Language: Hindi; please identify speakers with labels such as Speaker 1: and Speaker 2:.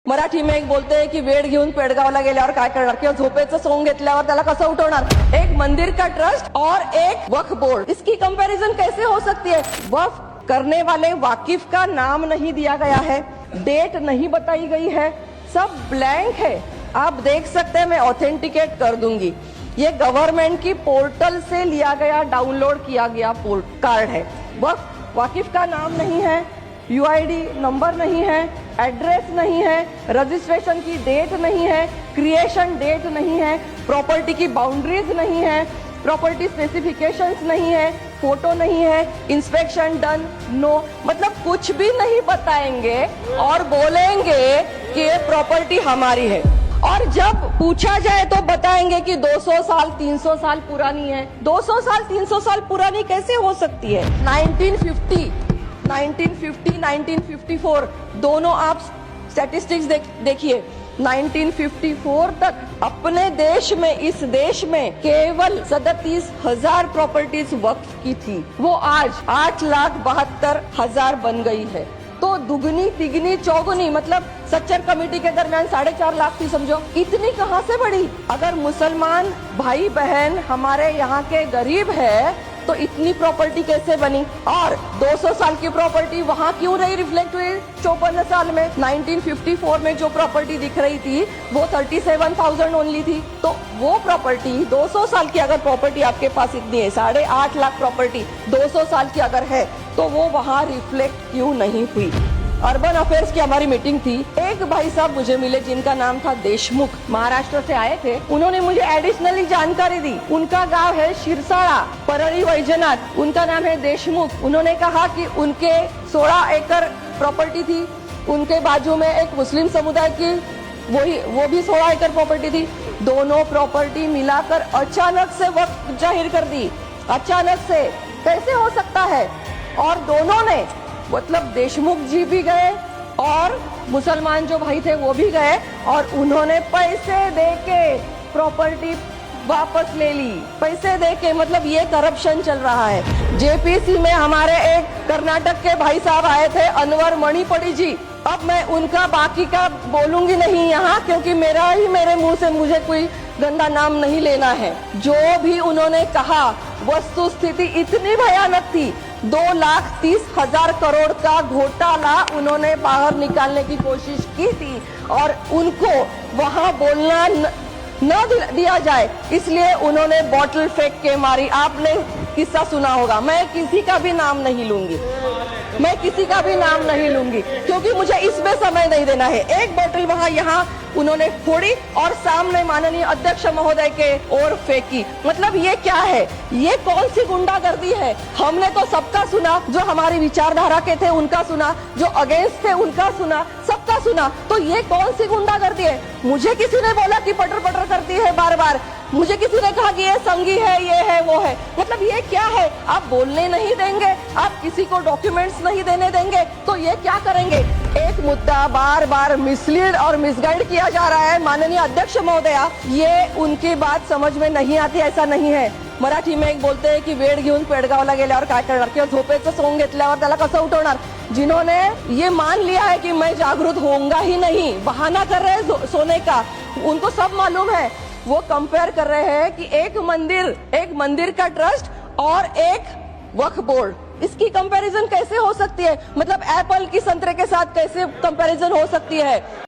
Speaker 1: मराठी में एक बोलते हैं की वेळ घेऊन पेडगावला गेल्यावर काय करणार किंवा झोपेचं सोंग घेतल्यावर त्याला कसं उठवणार। एक मंदिर का ट्रस्ट और एक वक्फ बोर्ड, इसकी कंपैरिजन कैसे हो सकती है। वक्फ करने वाले वाकिफ का नाम नहीं दिया गया है, डेट नहीं बताई गई है, सब ब्लैंक है। आप देख सकते हैं, मैं ऑथेंटिकेट कर दूंगी। ये गवर्नमेंट की पोर्टल से लिया गया, डाउनलोड किया गया कार्ड है। वक्फ वाकिफ का नाम नहीं है, यूआईडी नंबर नहीं है, एड्रेस नहीं है, रजिस्ट्रेशन की डेट नहीं है, क्रिएशन डेट नहीं है, प्रॉपर्टी की बाउंड्रीज नहीं है, प्रॉपर्टी स्पेसिफिकेशंस नहीं है, फोटो नहीं है, इंस्पेक्शन डन नो, मतलब कुछ भी नहीं बताएंगे और बोलेंगे कि ये प्रॉपर्टी हमारी है। और जब पूछा जाए तो बताएंगे कि 200 साल 300 साल पुरानी है। 200 साल 300 साल पुरानी कैसे हो सकती है। 1950, 1954 दोनों आप स्टैटिस्टिक्स देखिए। 1954 तक अपने देश में, इस देश में केवल 37,000 प्रॉपर्टीज वक्फ की थी, वो आज 8,72,000 बन गई है। तो दुगनी तिगनी चौगुनी, मतलब सच्चर कमेटी के दरमियान 4.5 लाख थी, समझो इतनी कहां से बढ़ी। अगर मुसलमान भाई बहन हमारे यहाँ के गरीब है तो इतनी प्रॉपर्टी कैसे बनी। और 200 साल की प्रॉपर्टी वहां क्यों नहीं रिफ्लेक्ट हुई 54 साल में। 1954 में जो प्रॉपर्टी दिख रही थी वो 37,000 ओनली थी। तो वो प्रॉपर्टी 200 साल की अगर प्रॉपर्टी आपके पास इतनी है, 8.5 लाख प्रॉपर्टी 200 साल की अगर है, तो वो वहां रिफ्लेक्ट क्यों नहीं हुई। अर्बन अफेयर्स की हमारी मीटिंग थी। एक भाई साहब मुझे मिले जिनका नाम था देशमुख, महाराष्ट्र से आए थे। उन्होंने मुझे एडिशनली जानकारी दी। उनका गांव है शिरसाड़ा, परळी वैजनाथ, उनका नाम है देशमुख। उन्होंने कहा कि उनके 16 एकड़ प्रॉपर्टी थी, उनके बाजू में एक मुस्लिम समुदाय की वो भी 16 एकड़ प्रॉपर्टी थी। दोनों प्रॉपर्टी मिलाकर अचानक से वक्फ जाहिर कर दी। अचानक से कैसे हो सकता है। और दोनों ने, मतलब देशमुख जी भी गए और मुसलमान जो भाई थे वो भी गए और उन्होंने पैसे देके प्रॉपर्टी वापस ले ली। पैसे देके, मतलब ये करप्शन चल रहा है। जेपीसी में हमारे एक कर्नाटक के भाई साहब आए थे, अनवर मणिपड़ी जी। अब मैं उनका बाकी का बोलूंगी नहीं यहाँ, क्योंकि मेरे मुंह से मुझे कोई गंदा नाम नहीं लेना है। जो भी उन्होंने कहा, वस्तु स्थिति इतनी भयानक थी। 2,30,000 करोड़ का घोटाला उन्होंने बाहर निकालने की कोशिश की थी और उनको वहां बोलना न दिया जाए, इसलिए उन्होंने बॉटल फेंक के मारी। आपने किस्सा सुना होगा, मैं किसी का भी नाम नहीं लूंगी, मैं किसी का भी नाम नहीं लूंगी, क्योंकि मुझे इसमें समय नहीं देना है। एक बोतल वहां यहाँ उन्होंने फोड़ी और सामने माननीय अध्यक्ष महोदय के ओर फेंकी। मतलब ये क्या है, ये कौन सी गुंडागर्दी है। हमने तो सबका सुना, जो हमारी विचारधारा के थे उनका सुना, जो अगेंस्ट थे उनका सुना, सबका सुना। तो ये कौन सी गुंडागर्दी है। मुझे किसी ने बोला कि पटर पटर करती है बार बार, मुझे किसी ने कहा कि ये संगी है, ये है, वो है। मतलब ये क्या है। आप बोलने नहीं देंगे, आप किसी को डॉक्यूमेंट्स नहीं देने देंगे, तो ये क्या करेंगे। एक मुद्दा बार बार मिसलीड और मिसगाइड किया जा रहा है। माननीय अध्यक्ष महोदया, ये उनकी बात समझ में नहीं आती, ऐसा नहीं है। मराठी में एक बोलते हैं की वेळ घेऊन पेडगावला गेल्यावर काय करणार किंवा झोपेचं सोंग घेतल्यावर त्याला कसं उठवणार। जिन्होंने ये मान लिया है कि मैं जागरूक होऊंगा ही नहीं, बहाना कर रहे हैं सोने का, उनको सब मालूम है। वो कंपेयर कर रहे हैं कि एक मंदिर का ट्रस्ट और एक वक्फ बोर्ड, इसकी कंपैरिजन कैसे हो सकती है। मतलब एप्पल की संतरे के साथ कैसे कंपैरिजन हो सकती है।